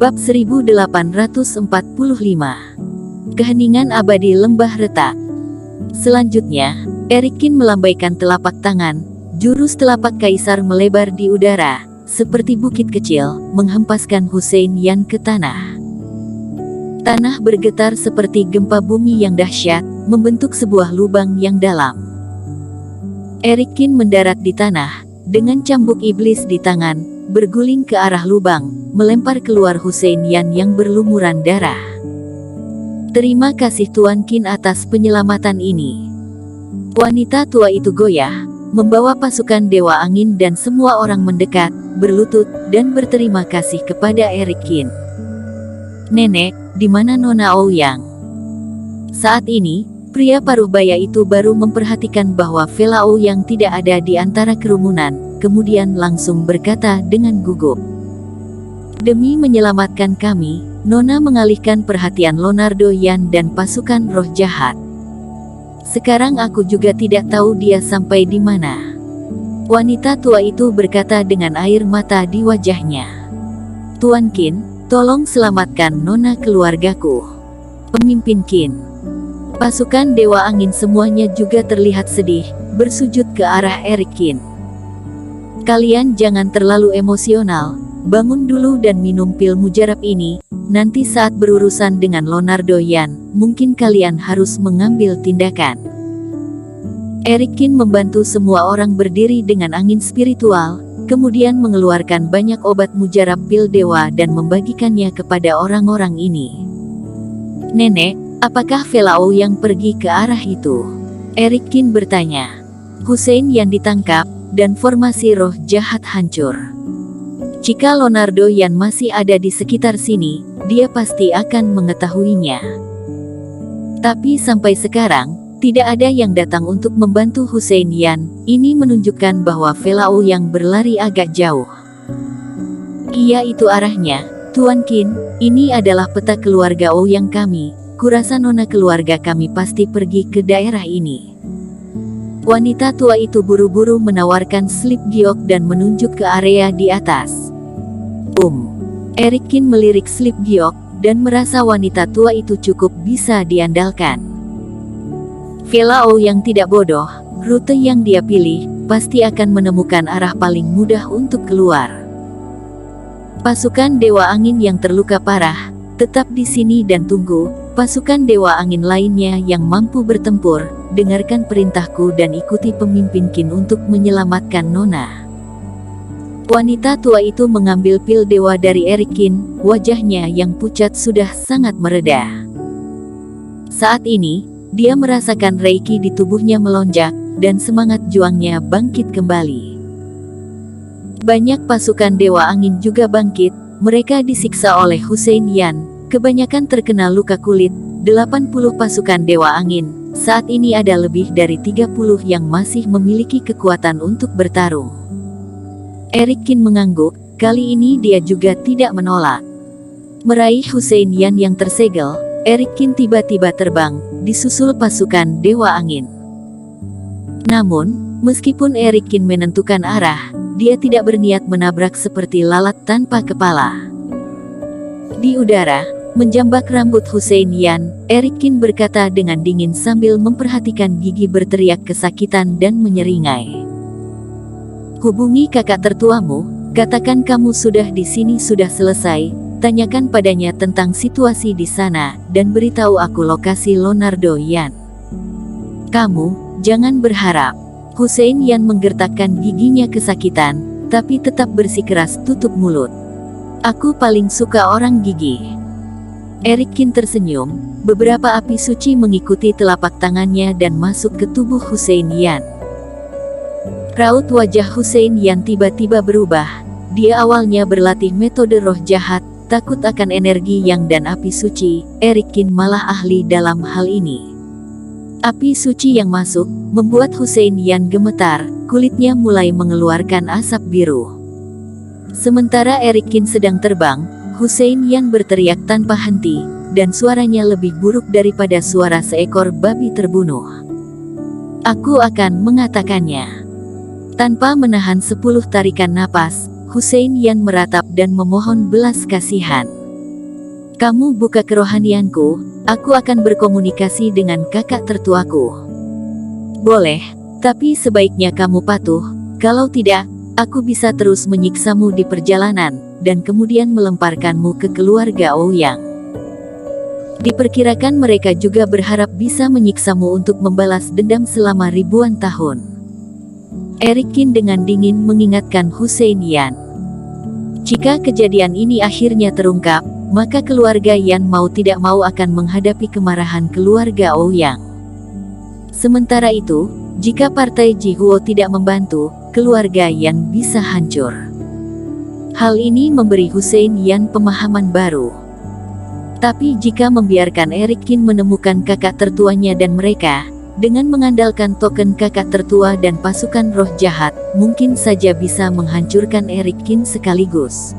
Bab 1845. Keheningan abadi lembah retak. Selanjutnya, Erikin melambaikan telapak tangan. Jurus telapak kaisar melebar di udara, seperti bukit kecil, menghempaskan Hussein Yan ke tanah. Tanah bergetar seperti gempa bumi yang dahsyat, membentuk sebuah lubang yang dalam. Erikin mendarat di tanah, dengan cambuk iblis di tangan, berguling ke arah lubang, melempar keluar Hussein Yan yang berlumuran darah. Terima kasih Tuan Qin atas penyelamatan ini. Wanita tua itu goyah, membawa pasukan Dewa Angin dan semua orang mendekat, berlutut, dan berterima kasih kepada Erikin. Nenek, di mana Nona Ouyang? Saat ini, pria paruh baya itu baru memperhatikan bahwa Vela Ouyang tidak ada di antara kerumunan, kemudian langsung berkata dengan gugup. Demi menyelamatkan kami, Nona mengalihkan perhatian Leonardo Yan dan pasukan roh jahat. Sekarang aku juga tidak tahu dia sampai di mana. Wanita tua itu berkata dengan air mata di wajahnya. Tuan Qin, tolong selamatkan Nona keluargaku. Pemimpin Qin. Pasukan Dewa Angin semuanya juga terlihat sedih, bersujud ke arah Erikin. Kalian jangan terlalu emosional, bangun dulu dan minum pil mujarab ini, nanti saat berurusan dengan Leonardo Yan, mungkin kalian harus mengambil tindakan. Erikin membantu semua orang berdiri dengan angin spiritual, kemudian mengeluarkan banyak obat mujarab pil dewa dan membagikannya kepada orang-orang ini. Nenek, apakah Vela Ouyang pergi ke arah itu? Erikin bertanya. Hussein Yan ditangkap, dan formasi roh jahat hancur. Jika Leonardo Yan masih ada di sekitar sini, dia pasti akan mengetahuinya. Tapi sampai sekarang, tidak ada yang datang untuk membantu Hussein Yan. Ini menunjukkan bahwa Vela Ouyang berlari agak jauh. Iya, itu arahnya, Tuan Qin. Ini adalah peta keluarga Ouyang kami. Kurasa Nona keluarga kami pasti pergi ke daerah ini. Wanita tua itu buru-buru menawarkan slip giok dan menunjuk ke area di atas. Erikin melirik slip giok, dan merasa wanita tua itu cukup bisa diandalkan. Vela Ouyang tidak bodoh, rute yang dia pilih, pasti akan menemukan arah paling mudah untuk keluar. Pasukan Dewa Angin yang terluka parah, tetap di sini dan tunggu. Pasukan Dewa Angin lainnya yang mampu bertempur, dengarkan perintahku dan ikuti pemimpin Qin untuk menyelamatkan Nona. Wanita tua itu mengambil pil dewa dari Erikin, wajahnya yang pucat sudah sangat mereda. Saat ini, dia merasakan reiki di tubuhnya melonjak, dan semangat juangnya bangkit kembali. Banyak pasukan Dewa Angin juga bangkit, mereka disiksa oleh Hussein Yan, kebanyakan terkena luka kulit. 80 pasukan Dewa Angin, saat ini ada lebih dari 30 yang masih memiliki kekuatan untuk bertarung. Erikin mengangguk, kali ini dia juga tidak menolak. Meraih Hussein Yan yang tersegel, Erikin tiba-tiba terbang, disusul pasukan Dewa Angin. Namun, meskipun Erikin menentukan arah, dia tidak berniat menabrak seperti lalat tanpa kepala. Di udara, menjambak rambut Hussein Yan, Erikin berkata dengan dingin sambil memperhatikan gigi berteriak kesakitan dan menyeringai. Hubungi kakak tertuamu, katakan kamu sudah di sini sudah selesai, tanyakan padanya tentang situasi di sana, dan beritahu aku lokasi Leonardo Yan. Kamu, jangan berharap. Hussein Yan menggertakkan giginya kesakitan, tapi tetap bersikeras tutup mulut. Aku paling suka orang gigih. Erikin tersenyum, beberapa api suci mengikuti telapak tangannya dan masuk ke tubuh Hussein Yan. Raut wajah Hussein Yan tiba-tiba berubah. Dia awalnya berlatih metode roh jahat, takut akan energi yang dan api suci. Erikin malah ahli dalam hal ini. Api suci yang masuk, membuat Hussein Yan gemetar, kulitnya mulai mengeluarkan asap biru. Sementara Erikin sedang terbang, Hussein Yan berteriak tanpa henti, dan suaranya lebih buruk daripada suara seekor babi terbunuh. Aku akan mengatakannya. Tanpa menahan 10 tarikan napas, Hussein Yan meratap dan memohon belas kasihan. Kamu buka kerohanianku, aku akan berkomunikasi dengan kakak tertuaku. Boleh, tapi sebaiknya kamu patuh, kalau tidak, aku bisa terus menyiksamu di perjalanan, dan kemudian melemparkanmu ke keluarga Ouyang. Diperkirakan mereka juga berharap bisa menyiksamu untuk membalas dendam selama ribuan tahun. Eric Qin dengan dingin mengingatkan Hussein Yan. Jika kejadian ini akhirnya terungkap, maka keluarga Yan mau tidak mau akan menghadapi kemarahan keluarga Ouyang. Sementara itu, jika partai Jihuo tidak membantu, keluarga Yan bisa hancur. Hal ini memberi Hussein Yan pemahaman baru. Tapi jika membiarkan Eric Qin menemukan kakak tertuanya dan mereka, dengan mengandalkan token kakak tertua dan pasukan roh jahat, mungkin saja bisa menghancurkan Eric Qin sekaligus.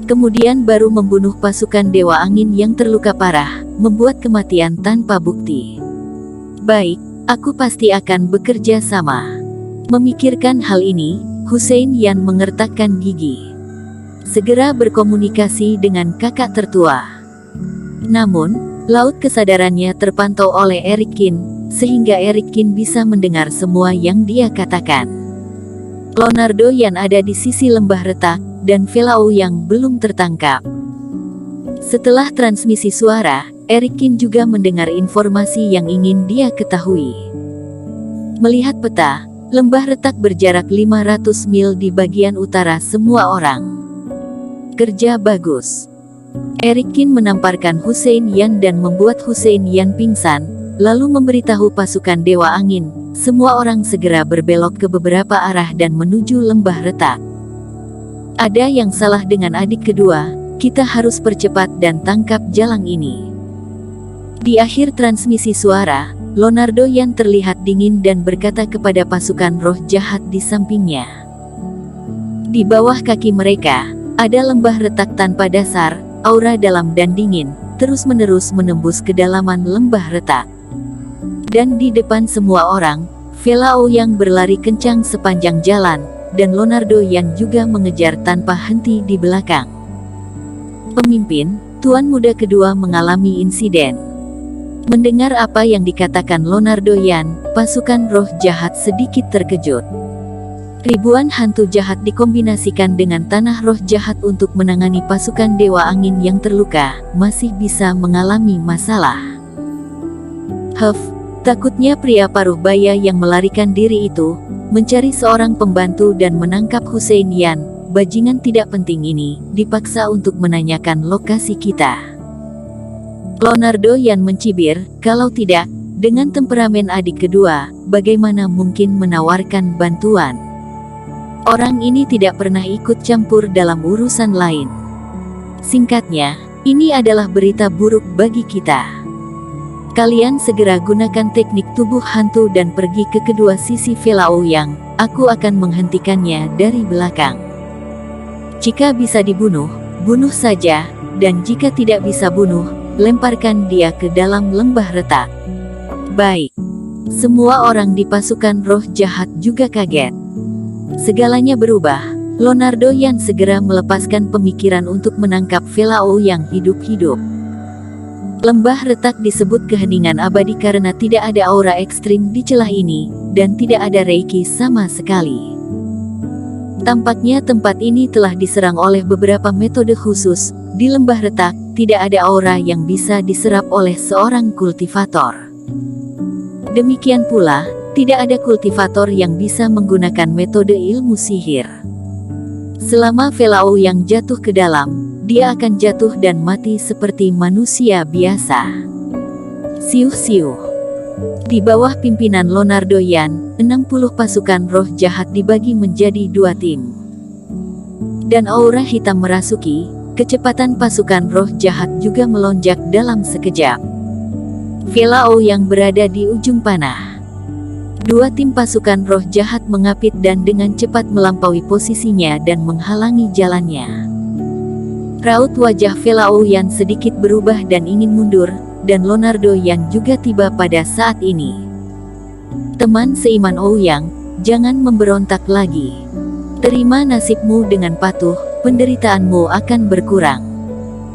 Kemudian baru membunuh pasukan Dewa Angin yang terluka parah, membuat kematian tanpa bukti. Baik, aku pasti akan bekerja sama. Memikirkan hal ini, Hussein Yan mengertakkan gigi. Segera berkomunikasi dengan kakak tertua. Namun, laut kesadarannya terpantau oleh Eric Qin, sehingga Eric Qin bisa mendengar semua yang dia katakan. Leonardo Yan ada di sisi lembah retak, dan Velao yang belum tertangkap. Setelah transmisi suara, Eric Qin juga mendengar informasi yang ingin dia ketahui. Melihat peta, lembah retak berjarak 500 mil di bagian utara semua orang. Kerja bagus. Eric Qin menamparkan Hussein Yan dan membuat Hussein Yan pingsan, lalu memberitahu pasukan Dewa Angin, semua orang segera berbelok ke beberapa arah dan menuju lembah retak. Ada yang salah dengan adik kedua, kita harus percepat dan tangkap jalang ini. Di akhir transmisi suara, Leonardo Yan terlihat dingin dan berkata kepada pasukan roh jahat di sampingnya. Di bawah kaki mereka, ada lembah retak tanpa dasar, aura dalam dan dingin, terus-menerus menembus kedalaman lembah retak. Dan di depan semua orang, Velao yang berlari kencang sepanjang jalan, dan Leonardo Yan juga mengejar tanpa henti di belakang. Pemimpin, Tuan Muda kedua mengalami insiden. Mendengar apa yang dikatakan Leonardo Yan, pasukan roh jahat sedikit terkejut. Ribuan hantu jahat dikombinasikan dengan tanah roh jahat untuk menangani pasukan Dewa Angin yang terluka, masih bisa mengalami masalah. Takutnya pria paruh baya yang melarikan diri itu, mencari seorang pembantu dan menangkap Hussein Yan, bajingan tidak penting ini, dipaksa untuk menanyakan lokasi kita. Leonardo Yan mencibir, kalau tidak, dengan temperamen adik kedua, bagaimana mungkin menawarkan bantuan? Orang ini tidak pernah ikut campur dalam urusan lain. Singkatnya, ini adalah berita buruk bagi kita. Kalian segera gunakan teknik tubuh hantu dan pergi ke kedua sisi Velao yang, aku akan menghentikannya dari belakang. Jika bisa dibunuh, bunuh saja, dan jika tidak bisa bunuh, lemparkan dia ke dalam lembah retak. Baik. Semua orang di pasukan roh jahat juga kaget. Segalanya berubah. Leonardo Yan segera melepaskan pemikiran untuk menangkap Velao yang hidup-hidup. Lembah retak disebut keheningan abadi karena tidak ada aura ekstrim di celah ini, dan tidak ada reiki sama sekali. Tampaknya tempat ini telah diserang oleh beberapa metode khusus. Di lembah retak, tidak ada aura yang bisa diserap oleh seorang kultivator. Demikian pula, tidak ada kultivator yang bisa menggunakan metode ilmu sihir. Selama Velao yang jatuh ke dalam, dia akan jatuh dan mati seperti manusia biasa. Siuh-siuh. Di bawah pimpinan Leonardo Yan, 60 pasukan roh jahat dibagi menjadi 2 tim. Dan aura hitam merasuki, kecepatan pasukan roh jahat juga melonjak dalam sekejap. Velao yang berada di ujung panah. 2 tim pasukan roh jahat mengapit dan dengan cepat melampaui posisinya dan menghalangi jalannya. Raut wajah Velao yang sedikit berubah dan ingin mundur, dan Leonardo yang juga tiba pada saat ini. Teman seiman Ouyang, jangan memberontak lagi. Terima nasibmu dengan patuh, penderitaanmu akan berkurang.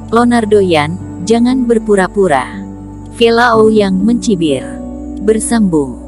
Leonardo Yan, jangan berpura-pura. Vela Ouyang mencibir. Bersambung.